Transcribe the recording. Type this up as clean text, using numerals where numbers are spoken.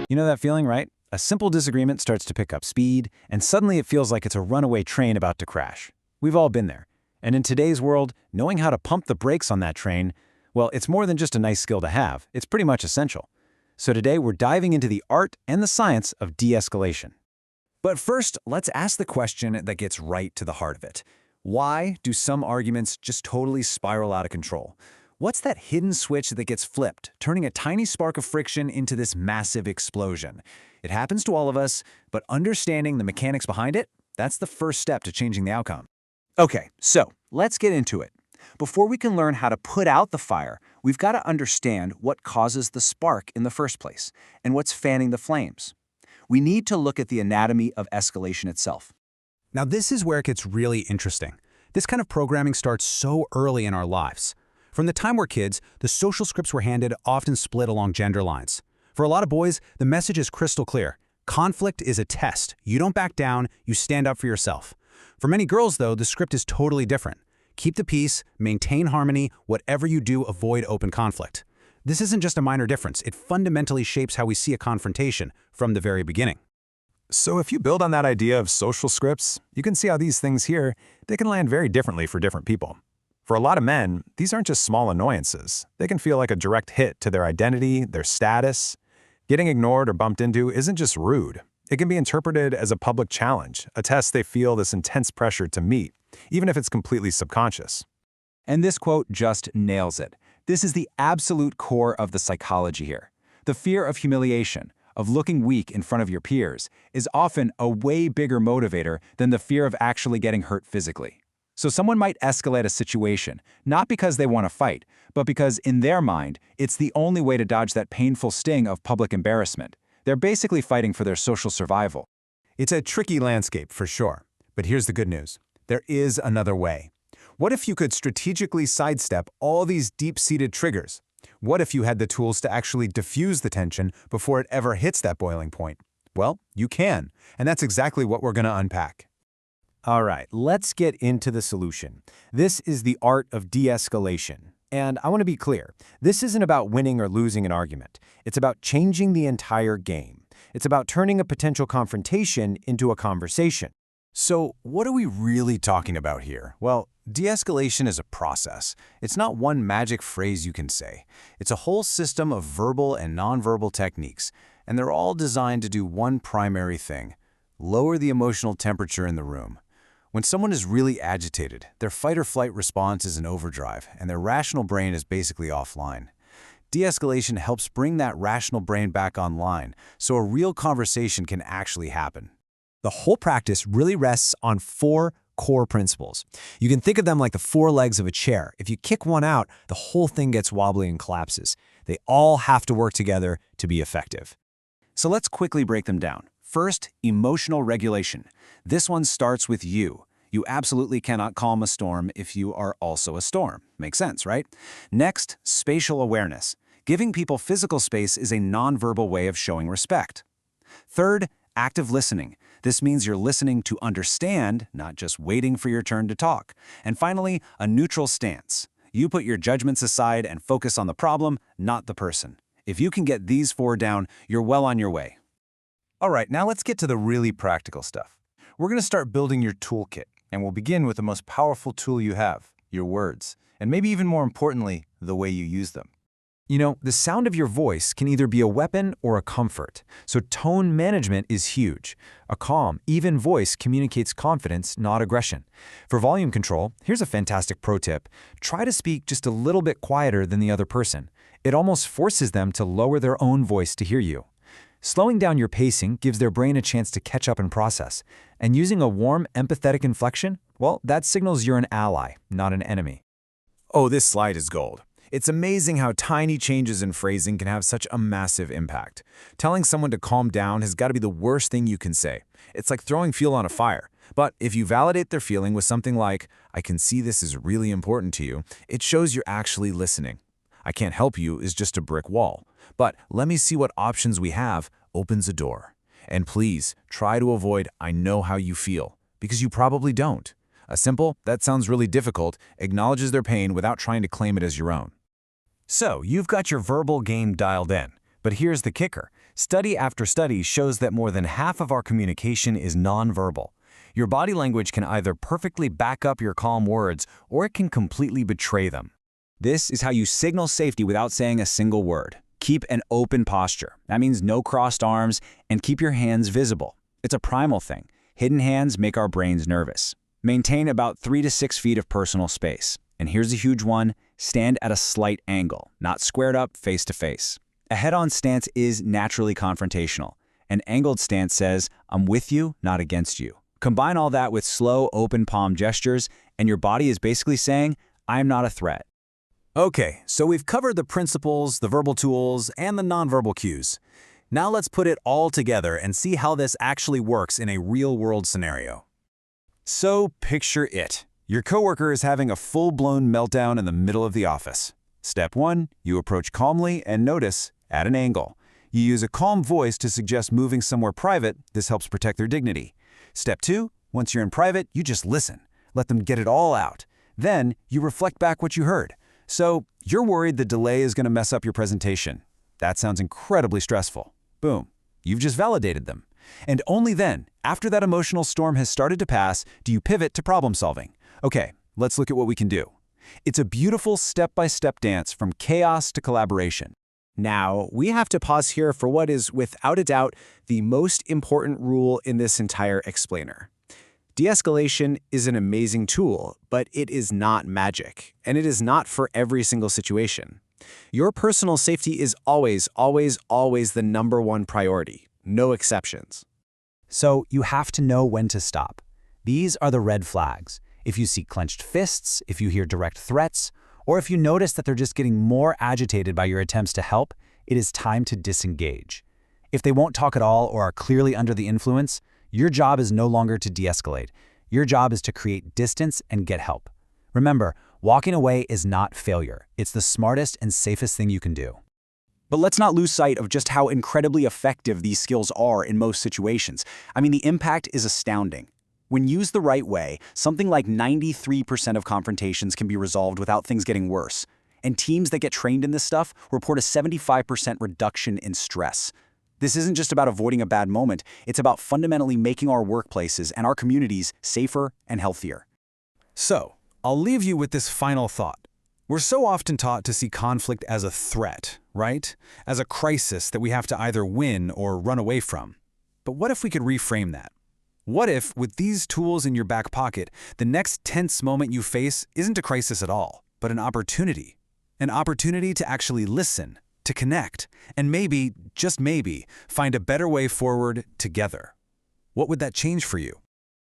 You know that feeling, right? A simple disagreement starts to pick up speed, and suddenly it feels like it's a runaway train about to crash. We've all been there. And in today's world, knowing how to pump the brakes on that train, well, it's more than just a nice skill to have. It's pretty much essential. So today, we're diving into the art and the science of de-escalation. But first, let's ask the question that gets right to the heart of it. Why do some arguments just totally spiral out of control? What's that hidden switch that gets flipped, turning a tiny spark of friction into this massive explosion? It happens to all of us, but understanding the mechanics behind it, that's the first step to changing the outcome. Okay, so let's get into it. Before we can learn how to put out the fire, we've got to understand what causes the spark in the first place and what's fanning the flames. We need to look at the anatomy of escalation itself. Now this is where it gets really interesting. This kind of programming starts so early in our lives. From the time we're kids, the social scripts we're handed often split along gender lines. For a lot of boys, the message is crystal clear. Conflict is a test. You don't back down, you stand up for yourself. For many girls, though, the script is totally different. Keep the peace, maintain harmony, whatever you do, avoid open conflict. This isn't just a minor difference. It fundamentally shapes how we see a confrontation from the very beginning. So if you build on that idea of social scripts, you can see how these things here, they can land very differently for different people. For a lot of men, these aren't just small annoyances. They can feel like a direct hit to their identity, their status. Getting ignored or bumped into isn't just rude. It can be interpreted as a public challenge, a test they feel this intense pressure to meet, even if it's completely subconscious. And this quote just nails it. This is the absolute core of the psychology here. The fear of humiliation, of looking weak in front of your peers, is often a way bigger motivator than the fear of actually getting hurt physically. So someone might escalate a situation, not because they want to fight, but because in their mind, it's the only way to dodge that painful sting of public embarrassment. They're basically fighting for their social survival. It's a tricky landscape for sure, but here's the good news. There is another way. What if you could strategically sidestep all these deep-seated triggers? What if you had the tools to actually diffuse the tension before it ever hits that boiling point? Well, you can, and that's exactly what we're going to unpack. All right, let's get into the solution. This is the art of de-escalation. And I want to be clear, this isn't about winning or losing an argument. It's about changing the entire game. It's about turning a potential confrontation into a conversation. So what are we really talking about here? Well, de-escalation is a process. It's not one magic phrase you can say. It's a whole system of verbal and nonverbal techniques, and they're all designed to do one primary thing: lower the emotional temperature in the room. When someone is really agitated, their fight-or-flight response is in overdrive, and their rational brain is basically offline. De-escalation helps bring that rational brain back online, so a real conversation can actually happen. The whole practice really rests on 4 core principles. You can think of them like the 4 legs of a chair. If you kick one out, the whole thing gets wobbly and collapses. They all have to work together to be effective. So let's quickly break them down. First, emotional regulation. This one starts with you. You absolutely cannot calm a storm if you are also a storm. Makes sense, right? Next, spatial awareness. Giving people physical space is a nonverbal way of showing respect. Third, active listening. This means you're listening to understand, not just waiting for your turn to talk. And finally, a neutral stance. You put your judgments aside and focus on the problem, not the person. If you can get these 4 down, you're well on your way. All right, now let's get to the really practical stuff. We're going to start building your toolkit, and we'll begin with the most powerful tool you have, your words, and maybe even more importantly, the way you use them. You know, the sound of your voice can either be a weapon or a comfort, so tone management is huge. A calm, even voice communicates confidence, not aggression. For volume control, here's a fantastic pro tip. Try to speak just a little bit quieter than the other person. It almost forces them to lower their own voice to hear you. Slowing down your pacing gives their brain a chance to catch up and process. And using a warm, empathetic inflection, well, that signals you're an ally, not an enemy. Oh, this slide is gold. It's amazing how tiny changes in phrasing can have such a massive impact. Telling someone to calm down has got to be the worst thing you can say. It's like throwing fuel on a fire. But if you validate their feeling with something like, "I can see this is really important to you," it shows you're actually listening. "I can't help you" is just a brick wall. But "let me see what options we have" opens a door. And please, try to avoid "I know how you feel," because you probably don't. A simple "that sounds really difficult" acknowledges their pain without trying to claim it as your own. So, you've got your verbal game dialed in. But here's the kicker. Study after study shows that more than half of our communication is nonverbal. Your body language can either perfectly back up your calm words or it can completely betray them. This is how you signal safety without saying a single word. Keep an open posture. That means no crossed arms, and keep your hands visible. It's a primal thing. Hidden hands make our brains nervous. Maintain about 3 to 6 feet of personal space. And here's a huge one: stand at a slight angle, not squared up face to face. A head-on stance is naturally confrontational. An angled stance says, I'm with you, not against you. Combine all that with slow, open palm gestures, and your body is basically saying, I'm not a threat. Okay, so we've covered the principles, the verbal tools, and the nonverbal cues. Now let's put it all together and see how this actually works in a real-world scenario. So picture it. Your coworker is having a full-blown meltdown in the middle of the office. Step 1, you approach calmly and notice, at an angle. You use a calm voice to suggest moving somewhere private. This helps protect their dignity. Step 2, once you're in private, you just listen. Let them get it all out. Then you reflect back what you heard. So you're worried the delay is going to mess up your presentation. That sounds incredibly stressful. Boom, you've just validated them. And only then, after that emotional storm has started to pass, do you pivot to problem solving. Okay, let's look at what we can do. It's a beautiful step-by-step dance from chaos to collaboration. Now, we have to pause here for what is, without a doubt, the most important rule in this entire explainer. De-escalation is an amazing tool, but it is not magic, and it is not for every single situation. Your personal safety is always, always, always the #1 priority. No exceptions. So you have to know when to stop. These are the red flags. If you see clenched fists, if you hear direct threats, or if you notice that they're just getting more agitated by your attempts to help, it is time to disengage. If they won't talk at all or are clearly under the influence, your job is no longer to de-escalate. Your job is to create distance and get help. Remember, walking away is not failure. It's the smartest and safest thing you can do. But let's not lose sight of just how incredibly effective these skills are in most situations. I mean, the impact is astounding. When used the right way, something like 93% of confrontations can be resolved without things getting worse. And teams that get trained in this stuff report a 75% reduction in stress. This isn't just about avoiding a bad moment, it's about fundamentally making our workplaces and our communities safer and healthier. So, I'll leave you with this final thought. We're so often taught to see conflict as a threat, right? As a crisis that we have to either win or run away from. But what if we could reframe that? What if, with these tools in your back pocket, the next tense moment you face isn't a crisis at all, but an opportunity? An opportunity to actually listen, to connect, and maybe, just maybe, find a better way forward together. What would that change for you?